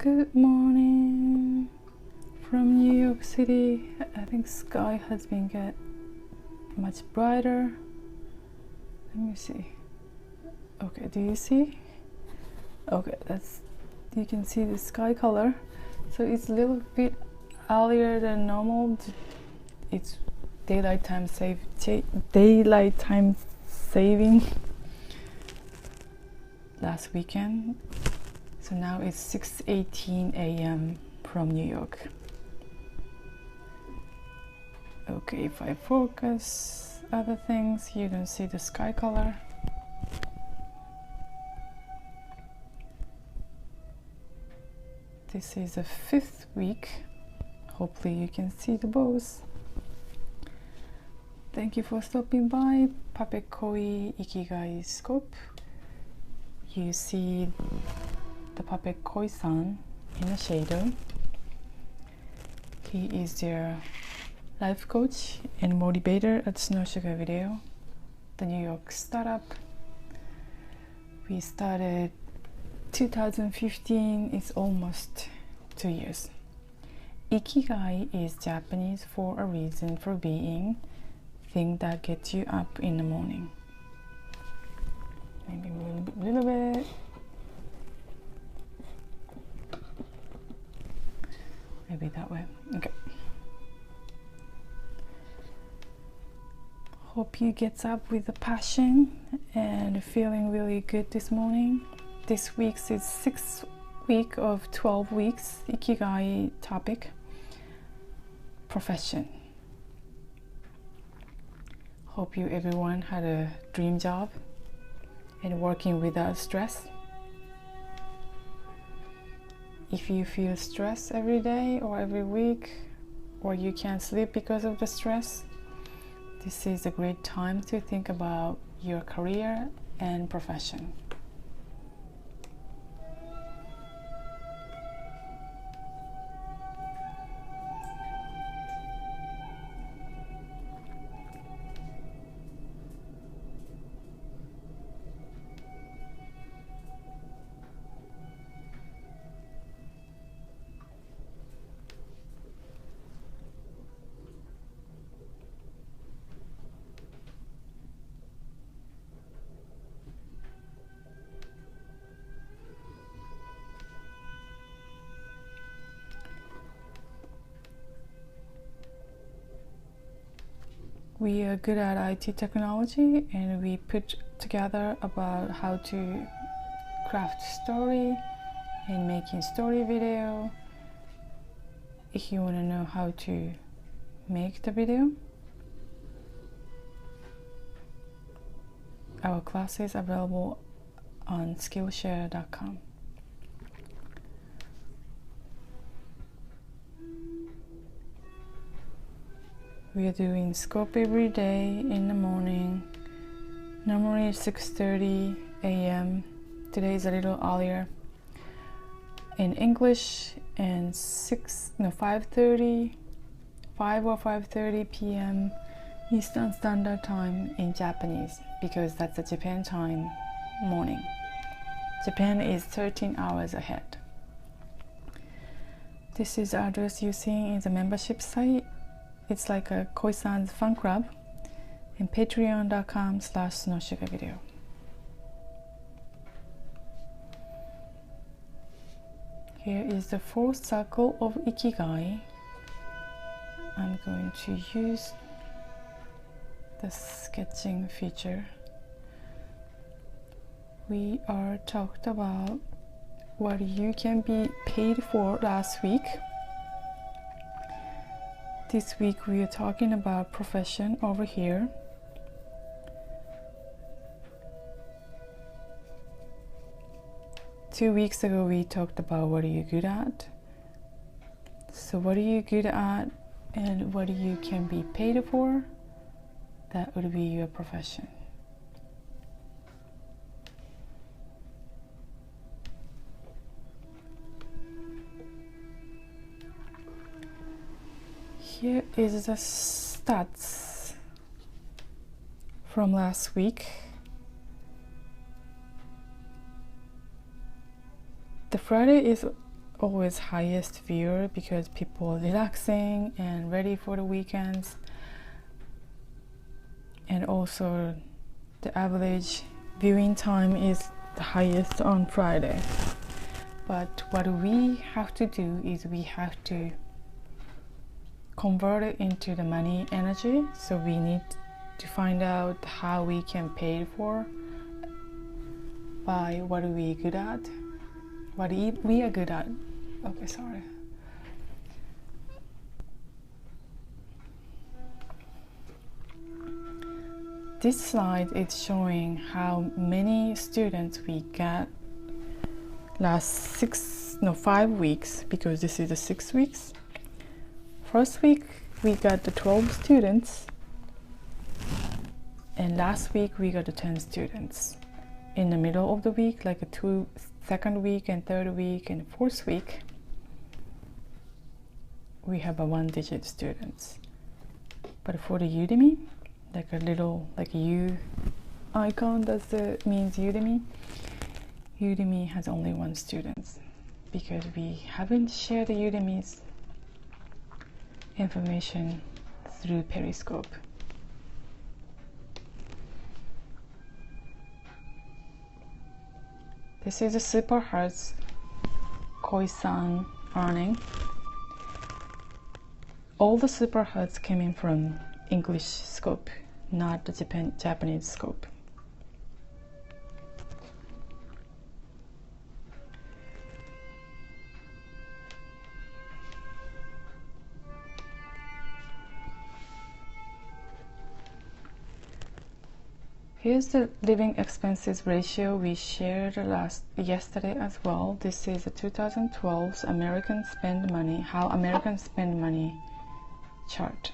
Good morning from New York City. I think sky has been get much brighter. Let me see. Okay, do you see? Okay, that's, you can see the sky color. So it's a little bit earlier than normal. It's daylight time saving last weekend. So now it's 6:18 a.m. from New York. Okay, if I focus other things, you don't see the sky color. This is the 5th week. Hopefully you can see the bows. Thank you for stopping by Papekoi Ikigai scope. You see the Papekoi-san in the shadow. He is their life coach and motivator at Snow Sugar Video, the New York startup. We started 2015, it's almost 2 years. Ikigai is Japanese for a reason for being, thing that gets you up in the morning. Maybe a little bit. Maybe that way. Okay. Hope you get up with a passion and feeling really good this morning. This week's is 6th week of 12 weeks. Ikigai topic. Profession. Hope you everyone had a dream job and working without stress. If you feel stress every day or every week, or you can't sleep because of the stress, this is a great time to think about your career and profession. We are good at IT technology, and we put together about how to craft story and making story video. If you want to know how to make the video, our class is available on skillshare.com. We are doing scope every day in the morning. Normally 6:30 a.m. Today is a little earlier. In English, and 5:30 or 5:30 p.m. Eastern Standard Time in Japanese, because that's the Japan time morning. Japan is 13 hours ahead. This is the address you see in the membership site. It's like a Koi-san's fan club, and patreon.com/snowsugarvideo. Here is the 4th circle of Ikigai. I'm going to use the sketching feature. We are talked about what you can be paid for last week. This week we are talking about profession over here. Two weeks ago we talked about what are you good at. So what are you good at and what you can be paid for? That would be your profession. Here is the stats from last week. The Friday is always highest viewer because people are relaxing and ready for the weekends, and also the average viewing time is the highest on Friday. But what we have to do is we have to convert it into the money energy. So we need to find out how we can pay for by what are we good at, what we are good at. Okay, sorry. This slide is showing how many students we got last 5 weeks, because this is the 6 weeks. First week we got the 12 students, and last week we got the 10 students. In the middle of the week, like a second week and third week and fourth week, we have a 1-digit students. But for the Udemy, like a little like U icon that means Udemy. Udemy has only 1 student because we haven't shared the Udemy's information through Periscope. This is a Super Hearts Koi-san earning. All the Super Hearts came in from English scope, not the Japanese scope. Here's the living expenses ratio we shared yesterday as well. This is a 2012 American spend money, how Americans spend money chart.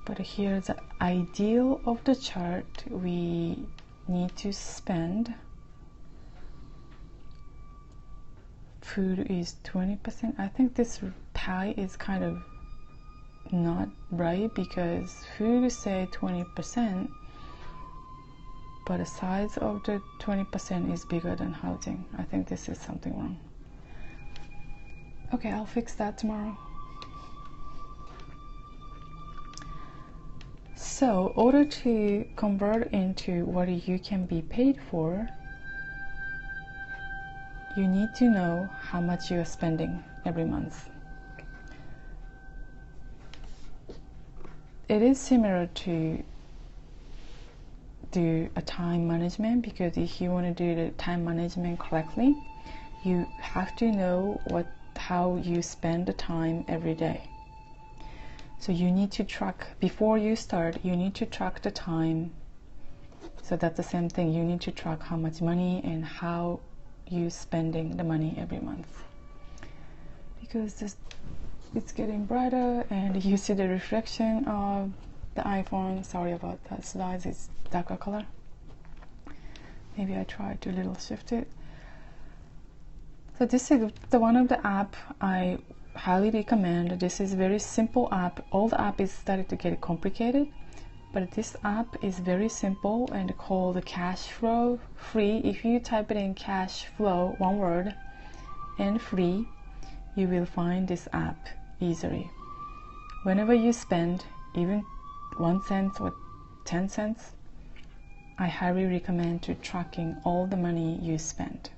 But here's the ideal of the chart. We need to spend. Food is 20%. I think this pie is kind of not right because food say 20%, but the size of the 20% is bigger than housing. I think this is something wrong. Okay, I'll fix that tomorrow. So, in order to convert into what you can be paid for, you need to know how much you are spending every month. It is similar to do a time management, because if you want to do the time management correctly, you have to know how you spend the time every day. So you need to track, before you start, you need to track the time. So that's the same thing, you need to track how much money and how you spending the money every month. Because it's getting brighter and you see the reflection of the iPhone. Sorry about that, slides is darker color. Maybe I try to little shift it. So this is the one of the app I highly recommend. This is very simple app. All the app is starting to get complicated, but this app is very simple and called Cash Flow Free. If you type it in cash flow, one word, and free, you will find this app easily. Whenever you spend even 1 cent or 10 cents, I highly recommend to tracking all the money you spend.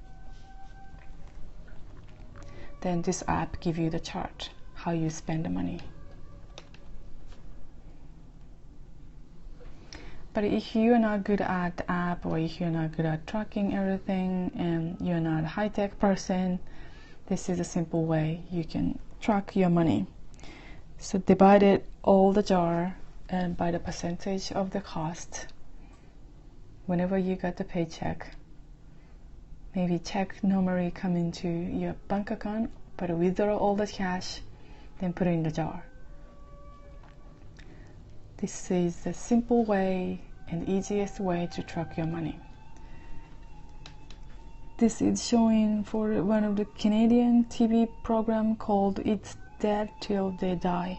Then this app gives you the chart, how you spend the money. But if you're not good at the app, or if you're not good at tracking everything and you're not a high-tech person, this is a simple way you can track your money. So divide it all the jar and by the percentage of the cost. Whenever you get the paycheck, maybe check normally come into your bank account, but withdraw all the cash, then put it in the jar. This is the simple way and easiest way to track your money. This is showing for one of the Canadian TV program called It's Dead Till They Die.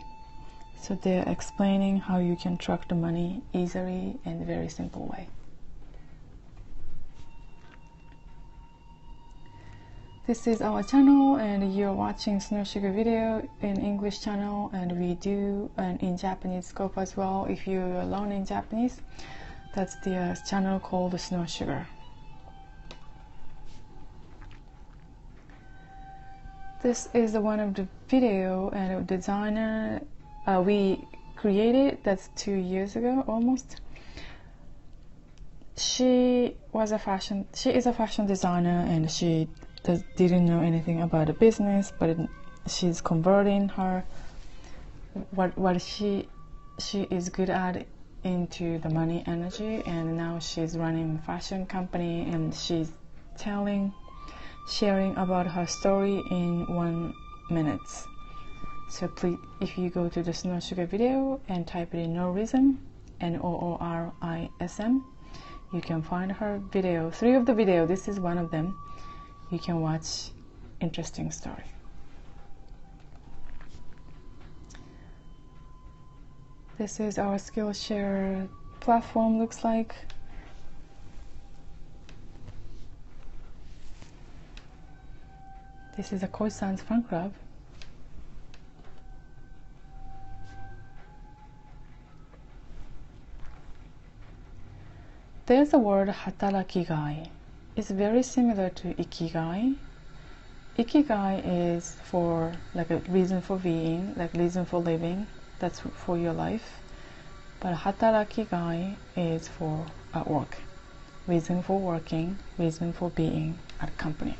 So they're explaining how you can track the money easily and very simple way. This is our channel and you're watching Snow Sugar video in English channel, and we do an in Japanese scope as well. If you're learning Japanese, that's the channel called Snow Sugar. This is one of the video and designer we created, that's 2 years ago almost. She is a fashion designer, and she didn't know anything about the business, but she's converting her what she is good at into the money energy, and now she's running a fashion company, and she's sharing about her story in 1 minute. So please, if you go to the Snow Sugar video and type it in Noorism, Noorism, you can find her video, 3 of the video, this is one of them. You can watch interesting story. This is our Skillshare platform looks like. This is a Koi-san's fan club. There's a word HATARAKIGAI. It's very similar to IKIGAI. IKIGAI is for like a reason for being, like reason for living, that's for your life. But HATARAKIGAI is for at work, reason for working, reason for being at a company.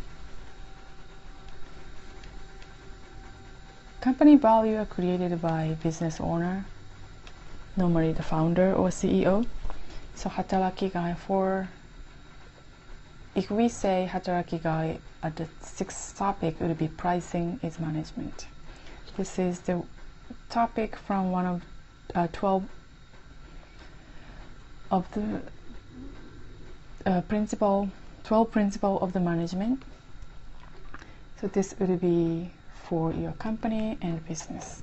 Company value are created by business owner, normally the founder or CEO. So HATARAKIGAI, if we say HATARAKIGAI at the 6th topic, it would be pricing is management. This is the topic from one of 12 of the 12 principle of the management. So this would be for your company and business.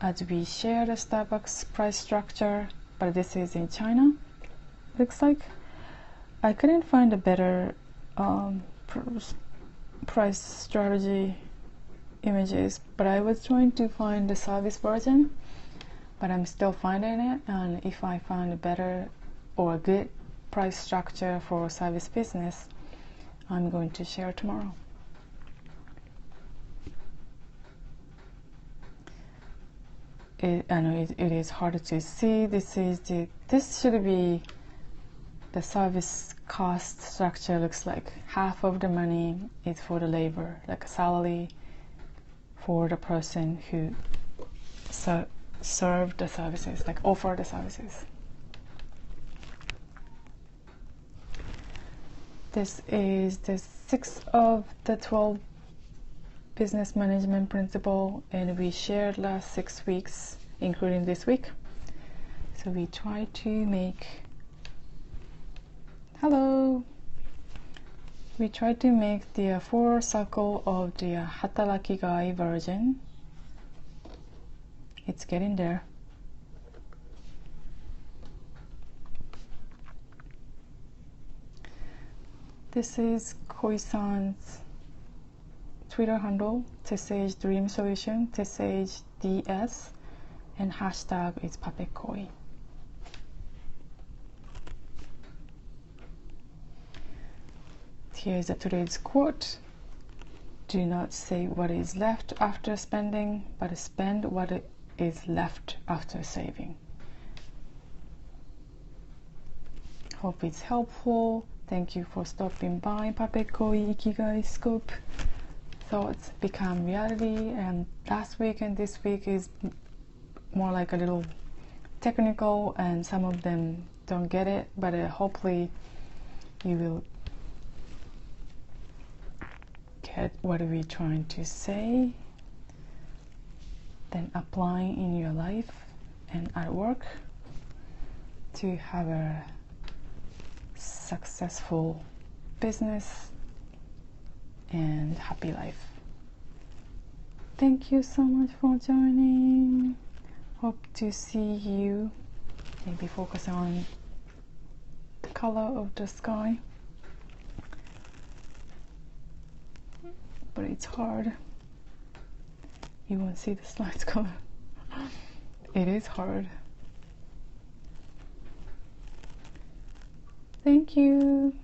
As we share the Starbucks price structure, but this is in China, looks like. I couldn't find a better price strategy images, but I was trying to find the service version, but I'm still finding it, and if I find a better or a good price structure for service business, I'm going to share tomorrow. I know it is hard to see. This should be the service cost structure. Looks like half of the money is for the labor, like a salary for the person who served the services, like offer the services. This is the 6th of the 12 business management principle, and we shared last 6 weeks, including this week. So we try to make the 4 circle of the HATARAKIGAI version. It's getting there. This is Koi-san's Twitter handle, Tessage Dream Solution, Tessage DS, and hashtag is PuppetKoi. Here's today's quote. Do not say what is left after spending, but spend what is left after saving. Hope it's helpful. Thank you for stopping by. PuppetKoi Ikigai Scope. Thoughts become reality, and last week and this week is more like a little technical, and some of them don't get it, but hopefully you will get what we're trying to say, then applying in your life and at work to have a successful business and happy life. Thank you so much for joining. Hope to see you. Maybe focus on the color of the sky. but it's hard. You won't see the slides color. It is hard. Thank you.